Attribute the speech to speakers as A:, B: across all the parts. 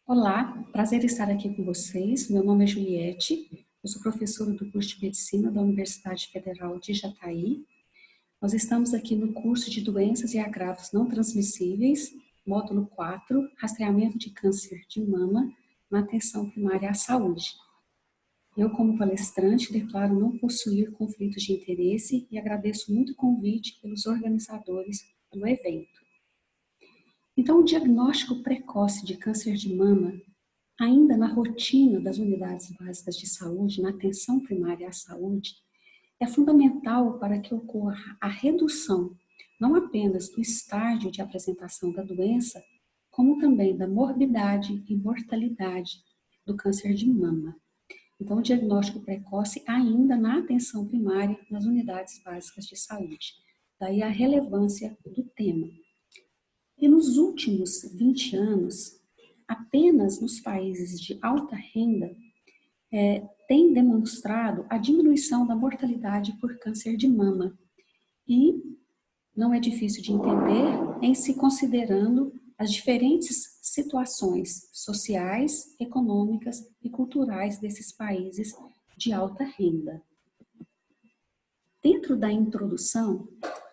A: Olá, prazer estar aqui com vocês. Meu nome é Juliette, eu sou professora do curso de Medicina da Universidade Federal de Jataí. Nós estamos aqui no curso de Doenças e Agravos Não Transmissíveis, módulo 4, Rastreamento de Câncer de Mama na Atenção Primária à Saúde. Eu, como palestrante, declaro não possuir conflitos de interesse e agradeço muito o convite pelos organizadores do evento. Então, o diagnóstico precoce de câncer de mama, ainda na rotina das unidades básicas de saúde, na atenção primária à saúde, é fundamental para que ocorra a redução, não apenas do estágio de apresentação da doença, como também da morbidade e mortalidade do câncer de mama. Então, o diagnóstico precoce ainda na atenção primária, nas unidades básicas de saúde. Daí a relevância do tema. E nos últimos 20 anos, apenas nos países de alta renda, tem demonstrado a diminuição da mortalidade por câncer de mama. E não é difícil de entender em se considerando as diferentes situações sociais, econômicas e culturais desses países de alta renda. Dentro da introdução,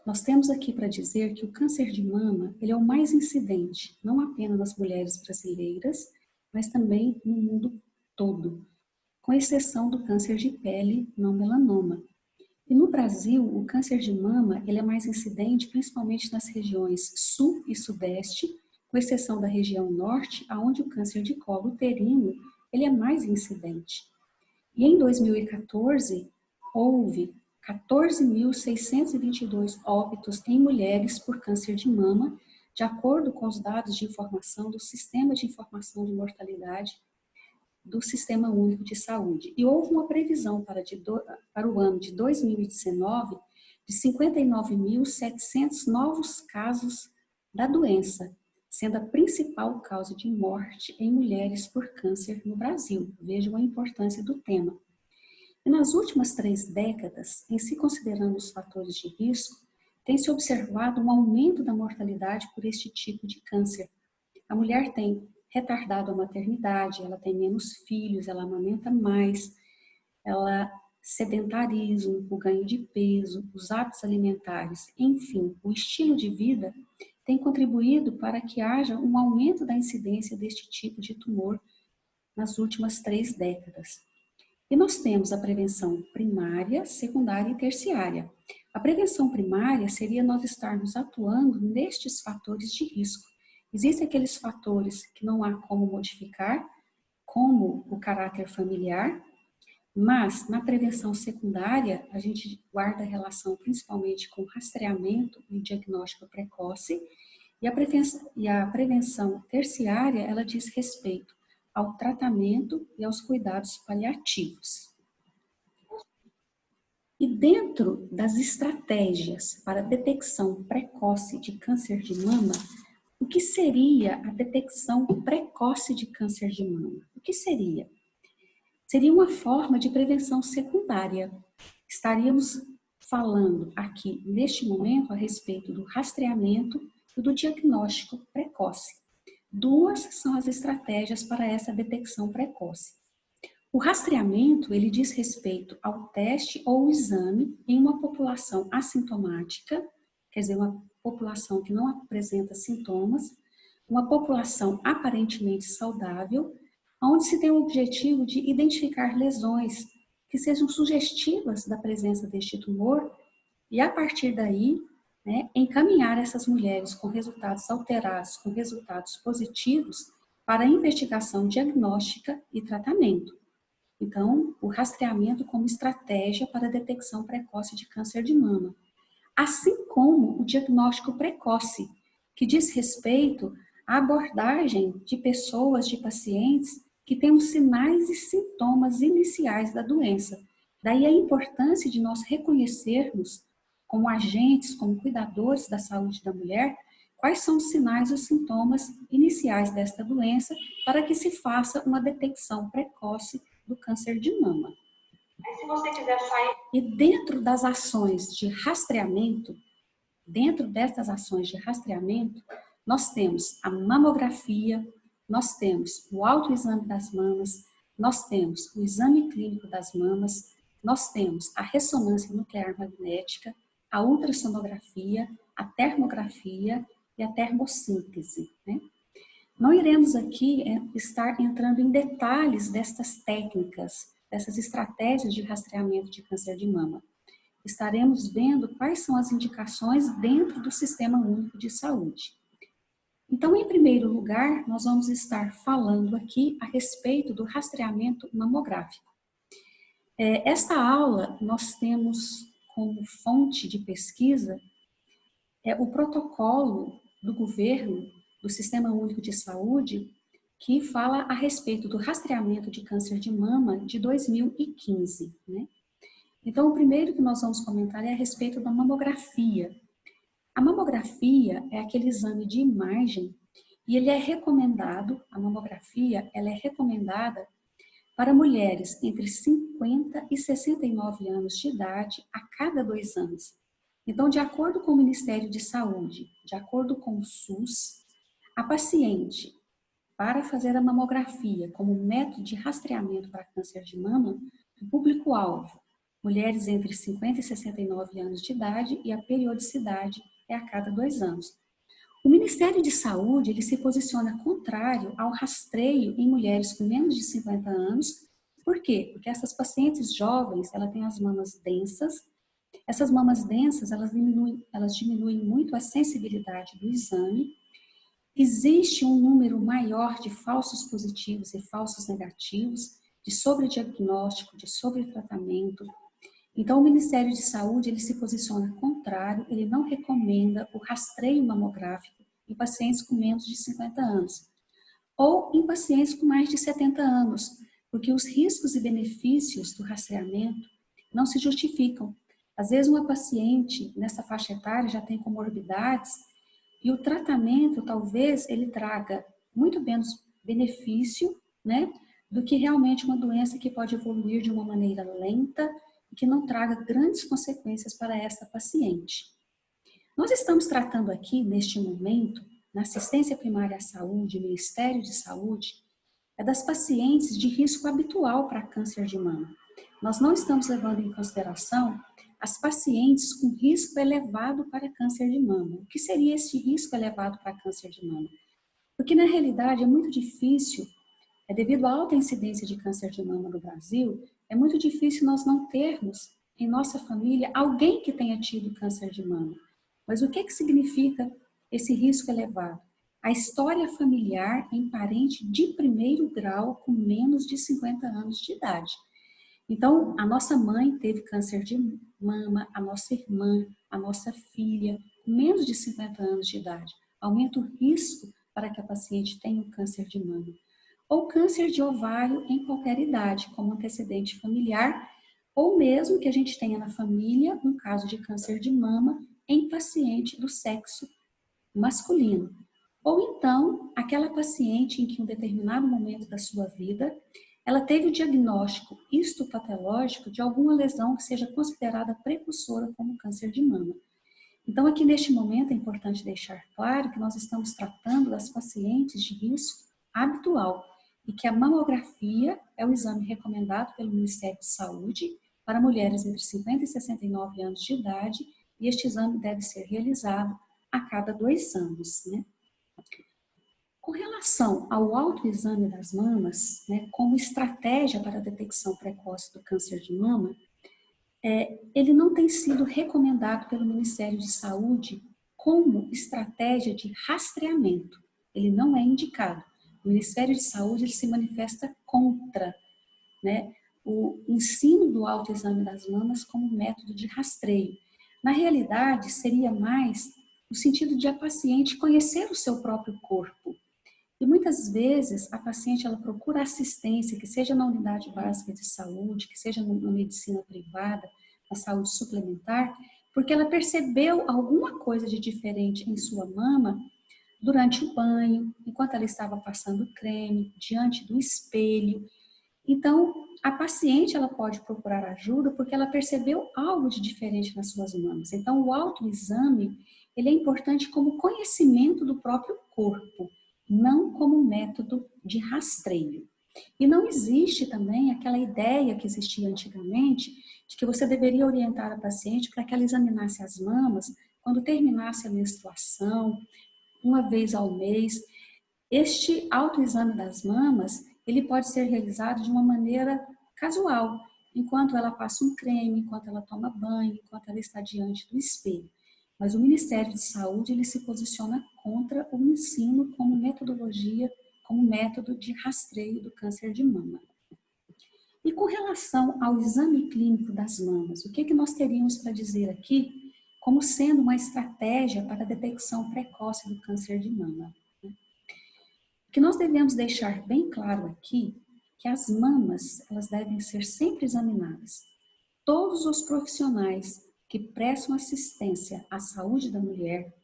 A: nós temos aqui para dizer que o câncer de mama ele é o mais incidente, não apenas nas mulheres brasileiras, mas também no mundo todo, com exceção do câncer de pele não melanoma. E no Brasil, o câncer de mama ele é mais incidente principalmente nas regiões sul e sudeste, com exceção da região norte, onde o câncer de colo uterino ele é mais incidente. E em 2014, houve 14.622 óbitos em mulheres por câncer de mama, de acordo com os dados de informação do Sistema de Informação de Mortalidade do Sistema Único de Saúde. E houve uma previsão para o ano de 2019 de 59.700 novos casos da doença, sendo a principal causa de morte em mulheres por câncer no Brasil. Vejam a importância do tema. E nas últimas 3 décadas, em se considerando os fatores de risco, tem-se observado um aumento da mortalidade por este tipo de câncer. A mulher tem retardado a maternidade, ela tem menos filhos, ela amamenta mais, ela sedentarismo, o ganho de peso, os hábitos alimentares, enfim, o estilo de vida tem contribuído para que haja um aumento da incidência deste tipo de tumor nas últimas 3 décadas. E nós temos a prevenção primária, secundária e terciária. A prevenção primária seria nós estarmos atuando nestes fatores de risco. Existem aqueles fatores que não há como modificar, como o caráter familiar, mas na prevenção secundária a gente guarda relação principalmente com rastreamento e diagnóstico precoce, e a prevenção terciária ela diz respeito ao tratamento e aos cuidados paliativos. E dentro das estratégias para a detecção precoce de câncer de mama, o que seria a detecção precoce de câncer de mama? O que seria? Seria uma forma de prevenção secundária. Estaríamos falando aqui, neste momento, a respeito do rastreamento e do diagnóstico precoce. 2 são as estratégias para essa detecção precoce. O rastreamento, ele diz respeito ao teste ou exame em uma população assintomática, quer dizer, uma população que não apresenta sintomas, uma população aparentemente saudável, onde se tem o objetivo de identificar lesões que sejam sugestivas da presença deste tumor e, a partir daí, encaminhar essas mulheres com resultados alterados, com resultados positivos, para a investigação diagnóstica e tratamento. Então, o rastreamento como estratégia para a detecção precoce de câncer de mama. Assim como o diagnóstico precoce, que diz respeito à abordagem de pessoas, de pacientes, que têm os sinais e sintomas iniciais da doença. Daí a importância de nós reconhecermos como agentes, como cuidadores da saúde da mulher, quais são os sinais e os sintomas iniciais desta doença para que se faça uma detecção precoce do câncer de mama. Se você quiser sair... E dentro das ações de rastreamento, nós temos a mamografia, nós temos o autoexame das mamas, nós temos o exame clínico das mamas, nós temos a ressonância nuclear magnética, a ultrassonografia, a termografia e a termossíntese, né? Não iremos aqui estar entrando em detalhes destas técnicas, dessas estratégias de rastreamento de câncer de mama. Estaremos vendo quais são as indicações dentro do Sistema Único de Saúde. Então, em primeiro lugar, nós vamos estar falando aqui a respeito do rastreamento mamográfico. Esta aula, nós temos como fonte de pesquisa o protocolo do governo, do Sistema Único de Saúde, que fala a respeito do rastreamento de câncer de mama de 2015, né? Então, o primeiro que nós vamos comentar é a respeito da mamografia. A mamografia é aquele exame de imagem e ele é recomendado, a mamografia, ela é recomendada para mulheres entre 50 e 69 anos de idade a cada 2 anos. Então, de acordo com o Ministério de Saúde, de acordo com o SUS, a paciente, para fazer a mamografia como método de rastreamento para câncer de mama, o público-alvo, mulheres entre 50 e 69 anos de idade e a periodicidade é a cada 2 anos. O Ministério de Saúde, ele se posiciona contrário ao rastreio em mulheres com menos de 50 anos. Por quê? Porque essas pacientes jovens, elas têm as mamas densas. Essas mamas densas, elas diminuem muito a sensibilidade do exame. Existe um número maior de falsos positivos e falsos negativos, de sobrediagnóstico, de sobretratamento. Então, o Ministério de Saúde, ele se posiciona contrário, ele não recomenda o rastreio mamográfico em pacientes com menos de 50 anos, ou em pacientes com mais de 70 anos, porque os riscos e benefícios do rastreamento não se justificam. Às vezes, uma paciente nessa faixa etária já tem comorbidades e o tratamento, talvez, ele traga muito menos benefício, né, do que realmente uma doença que pode evoluir de uma maneira lenta e que não traga grandes consequências para essa paciente. Nós estamos tratando aqui, neste momento, na assistência primária à saúde, Ministério de Saúde, das pacientes de risco habitual para câncer de mama. Nós não estamos levando em consideração as pacientes com risco elevado para câncer de mama. O que seria esse risco elevado para câncer de mama? Porque, na realidade, é muito difícil, devido à alta incidência de câncer de mama no Brasil, é muito difícil nós não termos em nossa família alguém que tenha tido câncer de mama. Mas o que significa esse risco elevado? A história familiar em parente de primeiro grau com menos de 50 anos de idade. Então, a nossa mãe teve câncer de mama, a nossa irmã, a nossa filha, com menos de 50 anos de idade. Aumenta o risco para que a paciente tenha um câncer de mama. Ou câncer de ovário em qualquer idade, como antecedente familiar, ou mesmo que a gente tenha na família um caso de câncer de mama em paciente do sexo masculino. Ou então, aquela paciente em que em um determinado momento da sua vida, ela teve o diagnóstico histopatológico de alguma lesão que seja considerada precursora como câncer de mama. Então, aqui neste momento é importante deixar claro que nós estamos tratando das pacientes de risco habitual e que a mamografia é o exame recomendado pelo Ministério de Saúde para mulheres entre 50 e 69 anos de idade e este exame deve ser realizado a cada 2 anos, né? Com relação ao autoexame das mamas, né, como estratégia para a detecção precoce do câncer de mama, ele não tem sido recomendado pelo Ministério de Saúde como estratégia de rastreamento. Ele não é indicado. O Ministério de Saúde ele se manifesta contra, né, o ensino do autoexame das mamas como método de rastreio. Na realidade, seria mais no sentido de a paciente conhecer o seu próprio corpo. E muitas vezes a paciente ela procura assistência, que seja na unidade básica de saúde, que seja na medicina privada, na saúde suplementar, porque ela percebeu alguma coisa de diferente em sua mama durante o banho, enquanto ela estava passando creme, diante do espelho. Então, a paciente ela pode procurar ajuda porque ela percebeu algo de diferente nas suas mamas. Então, o autoexame ele é importante como conhecimento do próprio corpo. não como método de rastreio. E não existe também aquela ideia que existia antigamente de que você deveria orientar a paciente para que ela examinasse as mamas quando terminasse a menstruação, uma vez ao mês. Este autoexame das mamas, ele pode ser realizado de uma maneira casual, enquanto ela passa um creme, enquanto ela toma banho, enquanto ela está diante do espelho. Mas o Ministério de Saúde, ele se posiciona contra o ensino como metodologia, como método de rastreio do câncer de mama. E com relação ao exame clínico das mamas, o que nós teríamos para dizer aqui como sendo uma estratégia para a detecção precoce do câncer de mama? O que nós devemos deixar bem claro aqui que as mamas, elas devem ser sempre examinadas. Todos os profissionais que prestam assistência à saúde da mulher,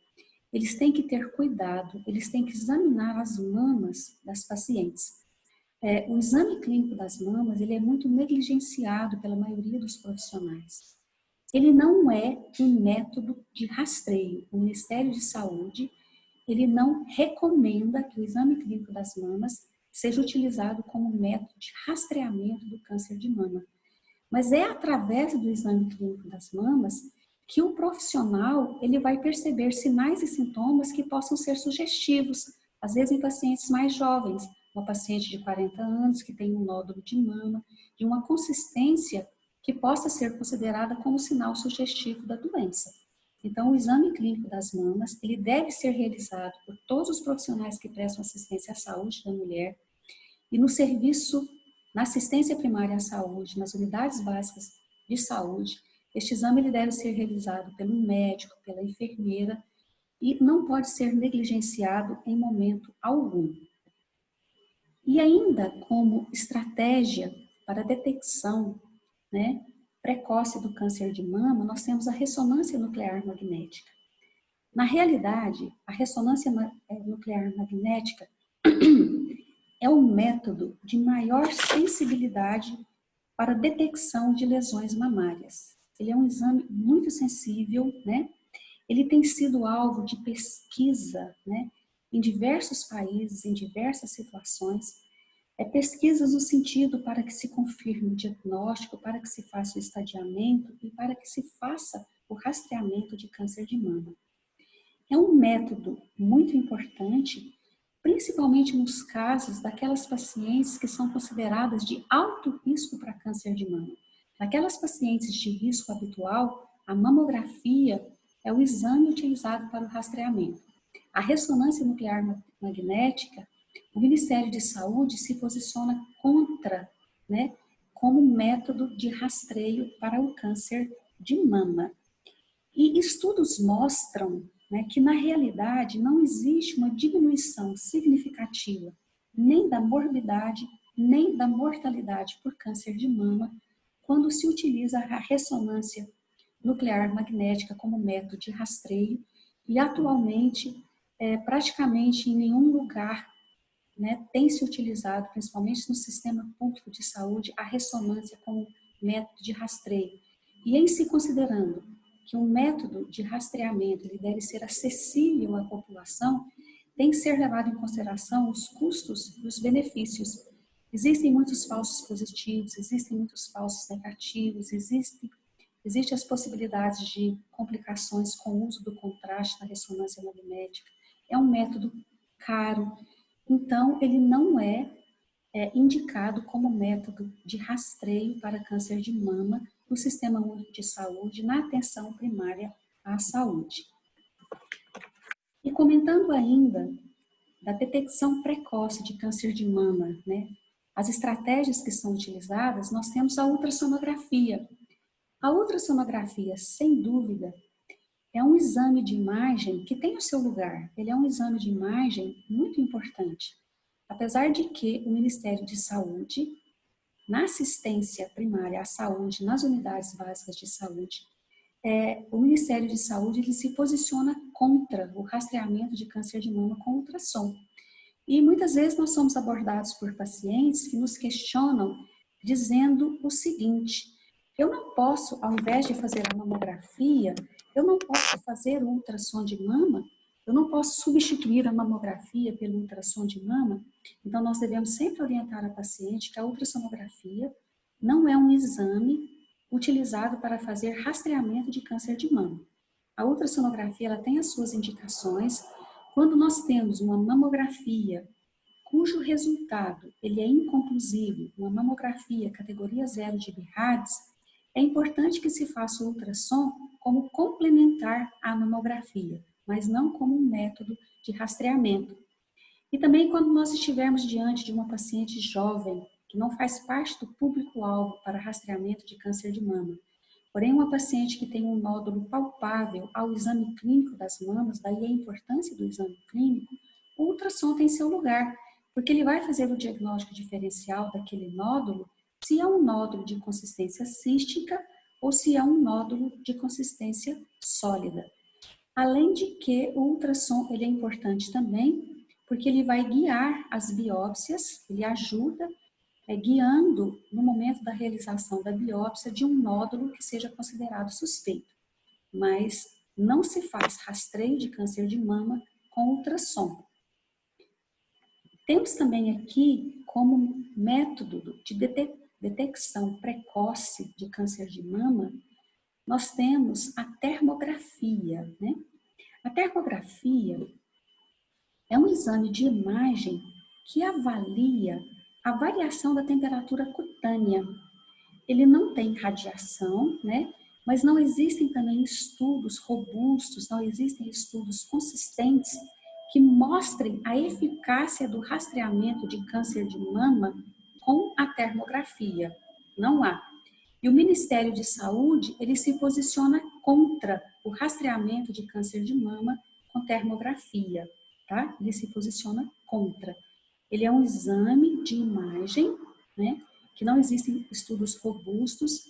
A: eles têm que ter cuidado, eles têm que examinar as mamas das pacientes. O exame clínico das mamas, ele é muito negligenciado pela maioria dos profissionais. Ele não é um método de rastreio. O Ministério de Saúde, ele não recomenda que o exame clínico das mamas seja utilizado como método de rastreamento do câncer de mama. Mas é através do exame clínico das mamas que o profissional ele vai perceber sinais e sintomas que possam ser sugestivos, às vezes em pacientes mais jovens, uma paciente de 40 anos que tem um nódulo de mama, de uma consistência que possa ser considerada como sinal sugestivo da doença. Então, o exame clínico das mamas, ele deve ser realizado por todos os profissionais que prestam assistência à saúde da mulher e no serviço, na assistência primária à saúde, nas unidades básicas de saúde. Este exame ele deve ser realizado pelo médico, pela enfermeira e não pode ser negligenciado em momento algum. E ainda como estratégia para a detecção, precoce do câncer de mama, nós temos a ressonância nuclear magnética. Na realidade, a ressonância nuclear magnética é um método de maior sensibilidade para a detecção de lesões mamárias. Ele é um exame muito sensível, Ele tem sido alvo de pesquisa, em diversos países, em diversas situações. Pesquisas no sentido para que se confirme o diagnóstico, para que se faça o estadiamento e para que se faça o rastreamento de câncer de mama. É um método muito importante, principalmente nos casos daquelas pacientes que são consideradas de alto risco para câncer de mama. Naquelas pacientes de risco habitual, a mamografia é o exame utilizado para o rastreamento. A ressonância nuclear magnética, o Ministério de Saúde se posiciona contra, como método de rastreio para o câncer de mama. E estudos mostram que, na realidade, não existe uma diminuição significativa nem da morbidade, nem da mortalidade por câncer de mama quando se utiliza a ressonância nuclear magnética como método de rastreio e, atualmente, praticamente em nenhum lugar tem se utilizado, principalmente no sistema público de saúde, a ressonância como método de rastreio. E em se considerando que um método de rastreamento ele deve ser acessível à população, tem que ser levado em consideração os custos e os benefícios. Existem muitos falsos positivos, existem muitos falsos negativos, existem as possibilidades de complicações com o uso do contraste da ressonância magnética. É um método caro, então ele não é indicado como método de rastreio para câncer de mama no Sistema Único de Saúde, na atenção primária à saúde. E comentando ainda da detecção precoce de câncer de mama, as estratégias que são utilizadas, nós temos a ultrassonografia. A ultrassonografia, sem dúvida, é um exame de imagem que tem o seu lugar. Ele é um exame de imagem muito importante. Apesar de que o Ministério de Saúde, na assistência primária à saúde, nas unidades básicas de saúde, o Ministério de Saúde ele se posiciona contra o rastreamento de câncer de mama com ultrassom. E muitas vezes nós somos abordados por pacientes que nos questionam dizendo o seguinte: eu não posso, ao invés de fazer a mamografia, eu não posso fazer o ultrassom de mama, Eu não posso substituir a mamografia pelo ultrassom de mama, então nós devemos sempre orientar a paciente que a ultrassonografia não é um exame utilizado para fazer rastreamento de câncer de mama. A ultrassonografia ela tem as suas indicações. Quando nós temos uma mamografia cujo resultado ele é inconclusivo, uma mamografia categoria 0 de BIRADS, é importante que se faça o ultrassom como complementar à mamografia, mas não como um método de rastreamento. E também quando nós estivermos diante de uma paciente jovem, que não faz parte do público-alvo para rastreamento de câncer de mama, porém uma paciente que tem um nódulo palpável ao exame clínico das mamas, daí a importância do exame clínico, o ultrassom tem seu lugar, porque ele vai fazer o diagnóstico diferencial daquele nódulo, se é um nódulo de consistência cística ou se é um nódulo de consistência sólida. Além de que o ultrassom ele é importante também, porque ele vai guiar as biópsias, ele ajuda guiando no momento da realização da biópsia de um nódulo que seja considerado suspeito. Mas não se faz rastreio de câncer de mama com ultrassom. Temos também aqui como método de detecção precoce de câncer de mama, nós temos a termografia, né? A termografia é um exame de imagem que avalia a variação da temperatura cutânea. Ele não tem radiação, né? Mas não existem também estudos robustos, não existem estudos consistentes que mostrem a eficácia do rastreamento de câncer de mama com a termografia. Não há. E o Ministério de Saúde, ele se posiciona contra o rastreamento de câncer de mama com termografia, tá? Ele se posiciona contra. Ele é um exame de imagem, né? Que não existem estudos robustos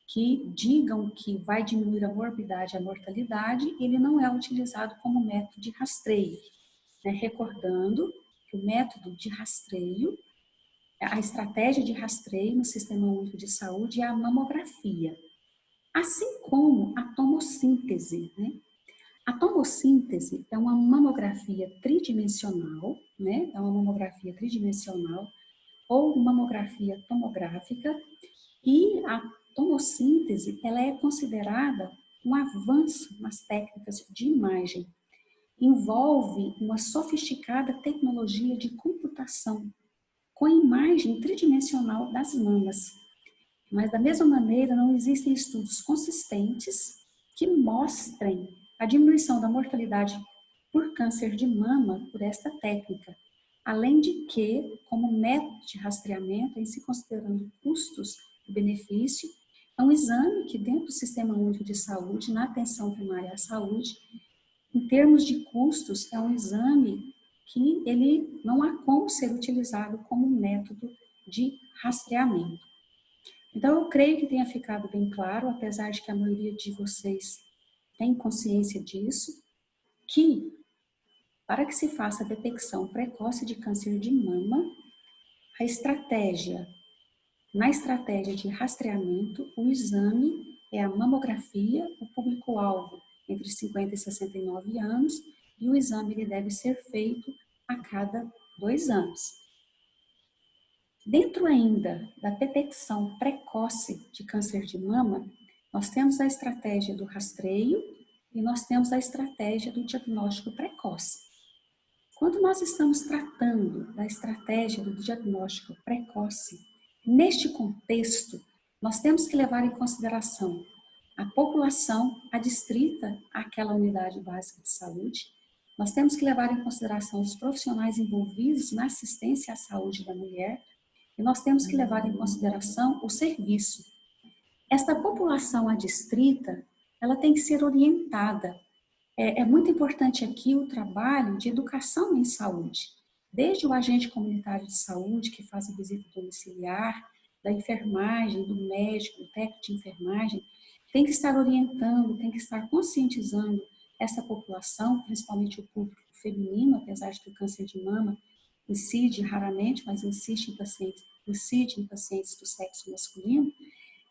A: que digam que vai diminuir a morbidade e a mortalidade, ele não é utilizado como método de rastreio, né? Recordando que o método de rastreio, a estratégia de rastreio no Sistema Único de Saúde é a mamografia, assim como a tomossíntese, né? A tomossíntese é uma mamografia tridimensional, né? É uma mamografia tridimensional ou mamografia tomográfica, e a tomossíntese ela é considerada um avanço nas técnicas de imagem. Envolve uma sofisticada tecnologia de computação com imagem tridimensional das mamas. Mas, da mesma maneira, não existem estudos consistentes que mostrem a diminuição da mortalidade por câncer de mama por esta técnica. Além de que, como método de rastreamento, em se considerando custos e benefício, é um exame que, dentro do Sistema Único de Saúde, na atenção primária à saúde, em termos de custos, é um exame que ele não há como ser utilizado como método de rastreamento. Então, eu creio que tenha ficado bem claro, apesar de que a maioria de vocês tem consciência disso, que para que se faça a detecção precoce de câncer de mama, a estratégia, na estratégia de rastreamento, o exame é a mamografia, o público-alvo entre 50 e 69 anos, e o exame ele deve ser feito a cada 2 anos. Dentro ainda da detecção precoce de câncer de mama, nós temos a estratégia do rastreio e nós temos a estratégia do diagnóstico precoce. Quando nós estamos tratando da estratégia do diagnóstico precoce, neste contexto, nós temos que levar em consideração a população adstrita àquela unidade básica de saúde, nós temos que levar em consideração os profissionais envolvidos na assistência à saúde da mulher, e nós temos que levar em consideração o serviço. Esta população adstrita, ela tem que ser orientada. É muito importante aqui o trabalho de educação em saúde, desde o agente comunitário de saúde, que faz a visita domiciliar, da enfermagem, do médico, do técnico de enfermagem, tem que estar orientando, tem que estar conscientizando essa população, principalmente o público feminino, apesar de que o câncer de mama incide raramente, mas incide em pacientes do sexo masculino.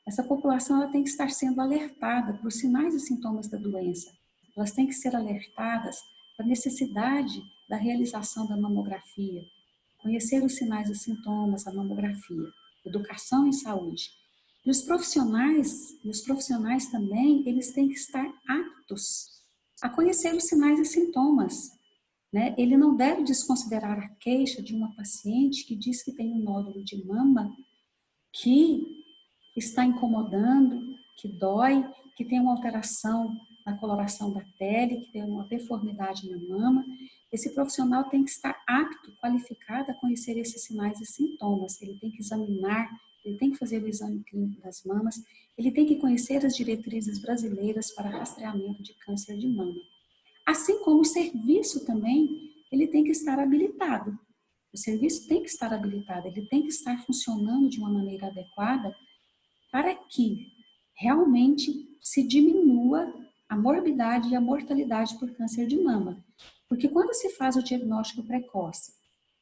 A: Essa população ela tem que estar sendo alertada para os sinais e sintomas da doença. Elas têm que ser alertadas a necessidade da realização da mamografia, conhecer os sinais e sintomas da mamografia, educação em saúde. E os profissionais também, eles têm que estar aptos a conhecer os sinais e sintomas, né? Ele não deve desconsiderar a queixa de uma paciente que diz que tem um nódulo de mama que está incomodando, que dói, que tem uma alteração na coloração da pele, que tem uma deformidade na mama. Esse profissional tem que estar apto, qualificado a conhecer esses sinais e sintomas. Ele tem que examinar, ele tem que fazer o exame clínico das mamas, ele tem que conhecer as diretrizes brasileiras para rastreamento de câncer de mama. Assim como o serviço também, ele tem que estar habilitado. O serviço tem que estar habilitado, ele tem que estar funcionando de uma maneira adequada para que realmente se diminua a morbidade e a mortalidade por câncer de mama. Porque quando se faz o diagnóstico precoce,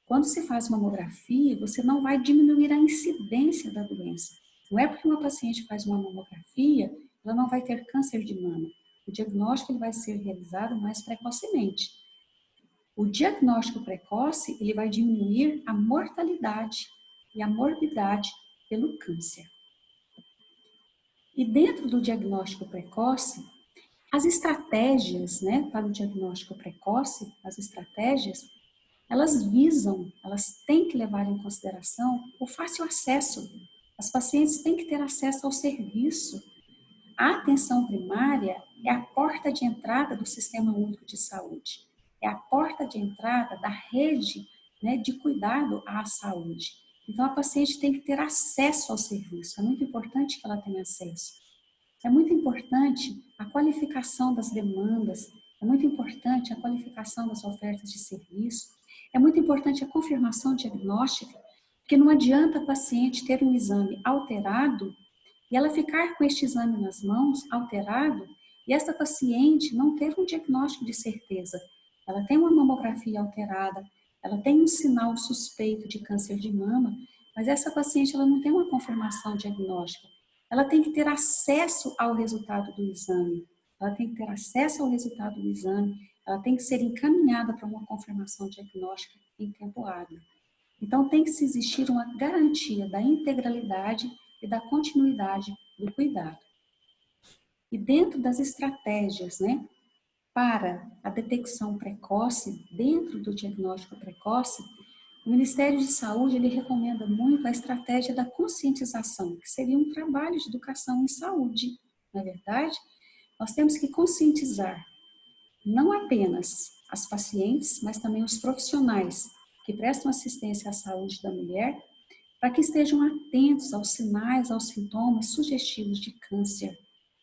A: quando se faz mamografia, você não vai diminuir a incidência da doença. Não é porque uma paciente faz uma mamografia, ela não vai ter câncer de mama. O diagnóstico ele vai ser realizado mais precocemente. O diagnóstico precoce ele vai diminuir a mortalidade e a morbidade pelo câncer. E dentro do diagnóstico precoce, as estratégias, né, para o diagnóstico precoce, as estratégias, elas têm que levar em consideração o fácil acesso. As pacientes têm que ter acesso ao serviço. A atenção primária é a porta de entrada do Sistema Único de Saúde. É a porta de entrada da rede, né, de cuidado à saúde. Então, a paciente tem que ter acesso ao serviço. É muito importante que ela tenha acesso. É muito importante a qualificação das demandas. É muito importante a qualificação das ofertas de serviço. É muito importante a confirmação diagnóstica, porque não adianta a paciente ter um exame alterado e ela ficar com este exame nas mãos, alterado, e essa paciente não ter um diagnóstico de certeza. Ela tem uma mamografia alterada, ela tem um sinal suspeito de câncer de mama, mas essa paciente ela não tem uma confirmação diagnóstica. Ela tem que ter acesso ao resultado do exame. Ela tem que ter acesso ao resultado do exame, ela tem que ser encaminhada para uma confirmação diagnóstica em tempo hábil. Então, tem que existir uma garantia da integralidade e da continuidade do cuidado. E dentro das estratégias, né, para a detecção precoce, dentro do diagnóstico precoce, o Ministério de Saúde ele recomenda muito a estratégia da conscientização, que seria um trabalho de educação em saúde, não é verdade? Nós temos que conscientizar não apenas as pacientes, mas também os profissionais que prestam assistência à saúde da mulher, para que estejam atentos aos sinais, aos sintomas sugestivos de câncer,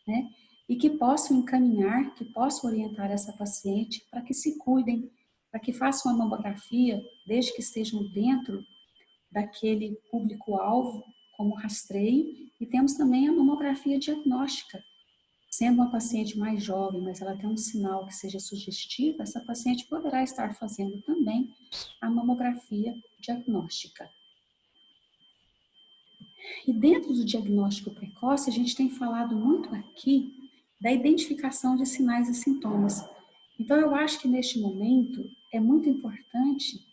A: né? E que possam encaminhar, que possam orientar essa paciente para que se cuidem, para que façam a mamografia, desde que estejam dentro daquele público-alvo, como rastreio, e temos também a mamografia diagnóstica. Sendo uma paciente mais jovem, mas ela tem um sinal que seja sugestivo, essa paciente poderá estar fazendo também a mamografia diagnóstica. E dentro do diagnóstico precoce, a gente tem falado muito aqui da identificação de sinais e sintomas. Então, eu acho que neste momento é muito importante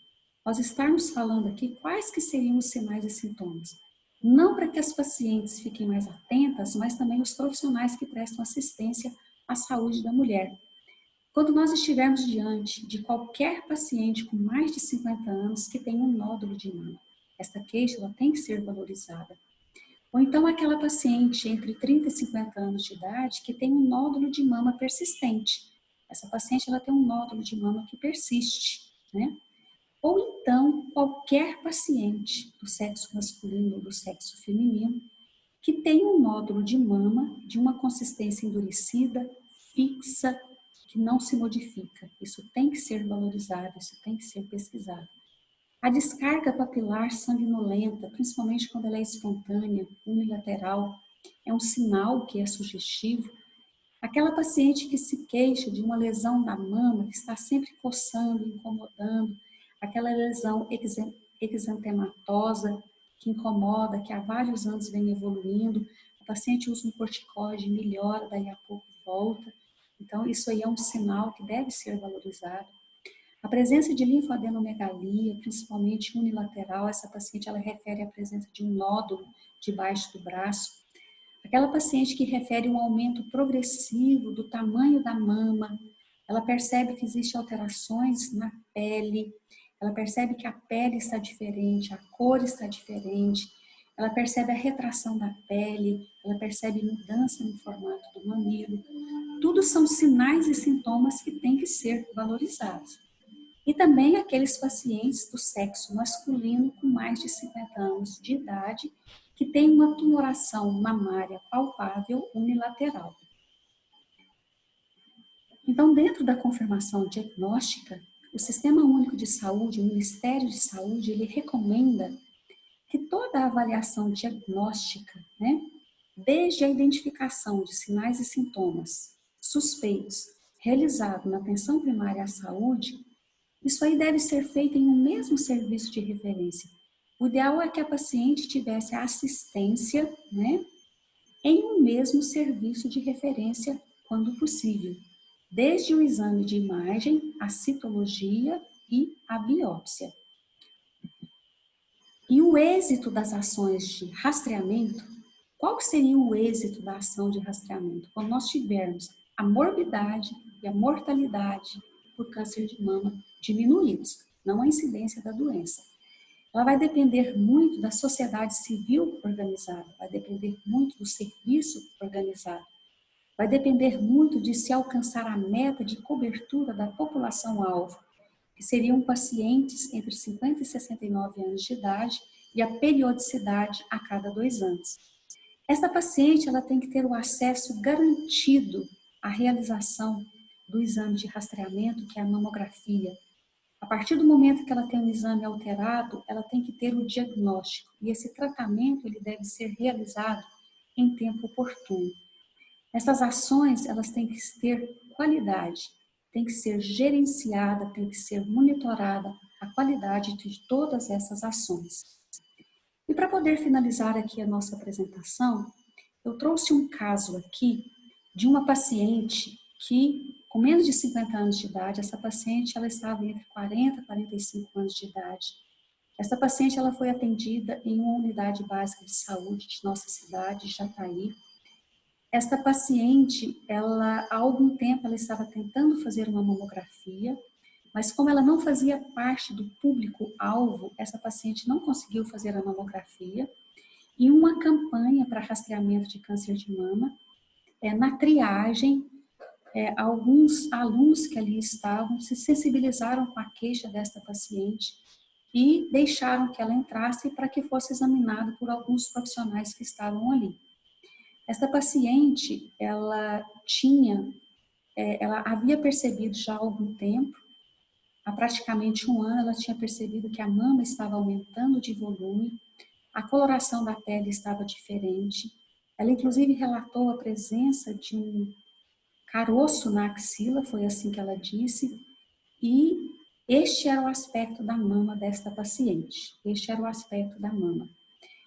A: nós estarmos falando aqui quais que seriam os sinais e sintomas. Não para que as pacientes fiquem mais atentas, mas também os profissionais que prestam assistência à saúde da mulher. Quando nós estivermos diante de qualquer paciente com mais de 50 anos que tem um nódulo de mama, esta queixa ela tem que ser valorizada. Ou então aquela paciente entre 30 e 50 anos de idade que tem um nódulo de mama persistente. Essa paciente ela tem um nódulo de mama que persiste, né? Ou então qualquer paciente do sexo masculino ou do sexo feminino que tem um nódulo de mama de uma consistência endurecida, fixa, que não se modifica. Isso tem que ser valorizado, isso tem que ser pesquisado. A descarga papilar sanguinolenta, principalmente quando ela é espontânea, unilateral, é um sinal que é sugestivo. Aquela paciente que se queixa de uma lesão da mama, que está sempre coçando, incomodando, aquela lesão exantematosa que incomoda, que há vários anos vem evoluindo, a paciente usa um corticoide, melhora, daí a pouco volta. Então, isso aí é um sinal que deve ser valorizado. A presença de linfadenomegalia, principalmente unilateral, essa paciente ela refere à presença de um nódulo debaixo do braço. Aquela paciente que refere um aumento progressivo do tamanho da mama, ela percebe que existem alterações na pele, ela percebe que a pele está diferente, a cor está diferente, ela percebe a retração da pele, ela percebe mudança no formato do mamilo. Tudo são sinais e sintomas que têm que ser valorizados. E também aqueles pacientes do sexo masculino com mais de 50 anos de idade que têm uma tumoração mamária palpável unilateral. Então, dentro da confirmação diagnóstica, o Sistema Único de Saúde, o Ministério de Saúde, ele recomenda que toda a avaliação diagnóstica, né, desde a identificação de sinais e sintomas suspeitos, realizado na atenção primária à saúde, isso aí deve ser feito em um mesmo serviço de referência. O ideal é que a paciente tivesse assistência, né, em um mesmo serviço de referência, quando possível, desde o exame de imagem, a citologia e a biópsia. E o êxito das ações de rastreamento, qual seria o êxito da ação de rastreamento? Quando nós tivermos a morbidade e a mortalidade por câncer de mama diminuídos, não a incidência da doença. Ela vai depender muito da sociedade civil organizada, vai depender muito do serviço organizado, vai depender muito de se alcançar a meta de cobertura da população-alvo, que seriam pacientes entre 50 e 69 anos de idade e a periodicidade a cada 2 anos. Esta paciente ela tem que ter o acesso garantido à realização do exame de rastreamento, que é a mamografia. A partir do momento que ela tem um exame alterado, ela tem que ter o diagnóstico e esse tratamento ele deve ser realizado em tempo oportuno. Essas ações elas têm que ter qualidade, tem que ser gerenciada, tem que ser monitorada a qualidade de todas essas ações. E para poder finalizar aqui a nossa apresentação, eu trouxe um caso aqui de uma paciente que, com menos de 50 anos de idade, essa paciente ela estava entre 40 e 45 anos de idade. Essa paciente ela foi atendida em uma unidade básica de saúde de nossa cidade, Jataí. Esta paciente, ela, há algum tempo, ela estava tentando fazer uma mamografia, mas como ela não fazia parte do público-alvo, essa paciente não conseguiu fazer a mamografia. E uma campanha para rastreamento de câncer de mama, na triagem, alguns alunos que ali estavam se sensibilizaram com a queixa desta paciente e deixaram que ela entrasse para que fosse examinada por alguns profissionais que estavam ali. Esta paciente, ela havia percebido já há algum tempo, há praticamente um ano, ela tinha percebido que a mama estava aumentando de volume, a coloração da pele estava diferente. Ela, inclusive, relatou a presença de um caroço na axila, foi assim que ela disse, e este era o aspecto da mama desta paciente. Este era o aspecto da mama.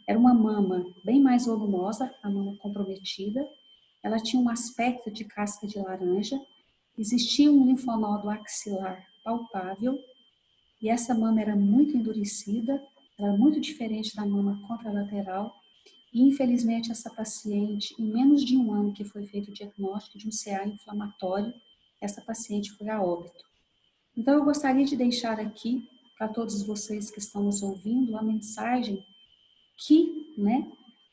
A: Era uma mama bem mais volumosa, a mama comprometida. Ela tinha um aspecto de casca de laranja. Existia um linfonodo axilar palpável. E essa mama era muito endurecida, era muito diferente da mama contralateral. E, infelizmente, essa paciente, em menos de um ano que foi feito o diagnóstico de um CA inflamatório, essa paciente foi a óbito. Então, eu gostaria de deixar aqui, para todos vocês que estão nos ouvindo, a mensagem que,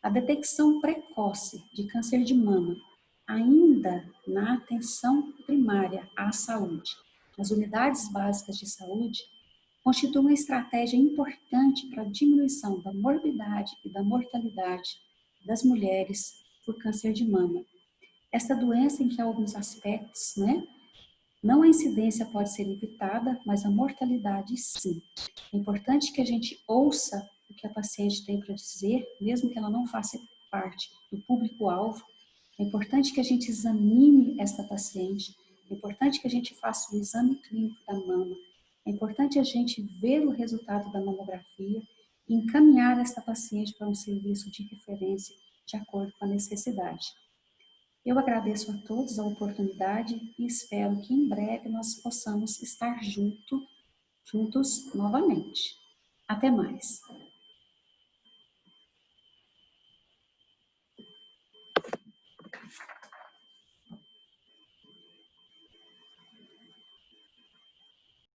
A: a detecção precoce de câncer de mama, ainda na atenção primária à saúde, nas unidades básicas de saúde, constitui uma estratégia importante para a diminuição da morbidade e da mortalidade das mulheres por câncer de mama. Essa doença em que alguns aspectos, não a incidência pode ser evitada, mas a mortalidade sim. É importante que a gente ouça o que a paciente tem para dizer, mesmo que ela não faça parte do público-alvo. É importante que a gente examine esta paciente, é importante que a gente faça o exame clínico da mama, é importante a gente ver o resultado da mamografia e encaminhar esta paciente para um serviço de referência de acordo com a necessidade. Eu agradeço a todos a oportunidade e espero que em breve nós possamos estar juntos novamente. Até mais.